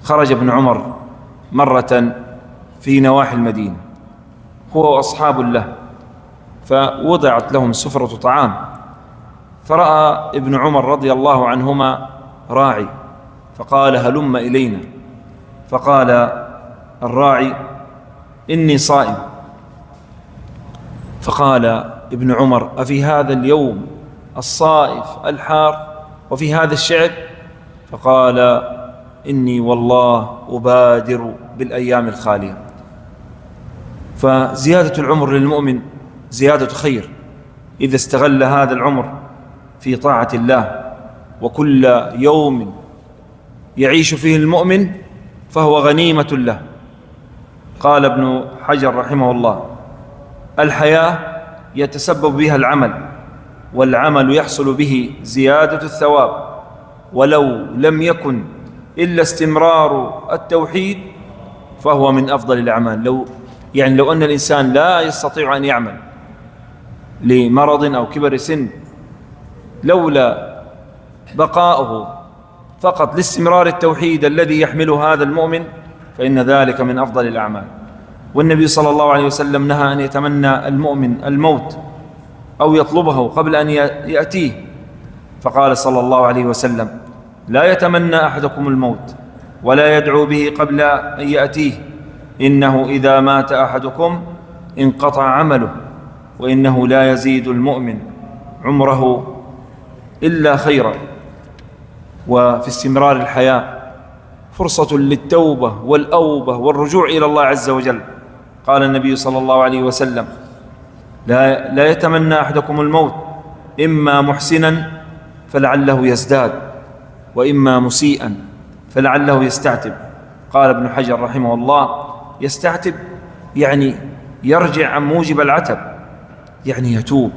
خرج ابن عمر مرة في نواحي المدينة هو وأصحاب له، فوضعت لهم سفرة طعام، فرأى ابن عمر رضي الله عنهما راعي فقال: هلم إلينا. فقال الراعي: إني صائم. فقال ابن عمر: أفي هذا اليوم الصائف الحار وفي هذا الشعب؟ فقال: إني والله أبادر بالأيام الخالية. فزيادة العمر للمؤمن زيادة خير إذا استغل هذا العمر في طاعة الله، وكل يوم يعيش فيه المؤمن فهو غنيمة له. قال ابن حجر رحمه الله: الحياة يتسبب بها العمل، والعمل يحصل به زيادة الثواب، ولو لم يكن إلا استمرار التوحيد فهو من أفضل الأعمال. لو أن الإنسان لا يستطيع أن يعمل لمرض أو كبر سن، لولا بقاؤه فقط لاستمرار التوحيد الذي يحمله هذا المؤمن فإن ذلك من أفضل الأعمال. والنبي صلى الله عليه وسلم نهى أن يتمنى المؤمن الموت أو يطلبه قبل أن يأتيه، فقال صلى الله عليه وسلم: لا يتمنى أحدكم الموت ولا يدعو به قبل أن يأتيه، إنه إذا مات أحدكم انقطع عمله، وإنه لا يزيد المؤمن عمره إلا خيرا. وفي استمرار الحياة فرصة للتوبة والأوبة والرجوع إلى الله عز وجل. قال النبي صلى الله عليه وسلم: لا يتمنى أحدكم الموت، إما محسنا فلعله يزداد، وإما مسيئا فلعله يستعتب. قال ابن حجر رحمه الله: يستعتب يعني يرجع عن موجب العتب، يعني يتوب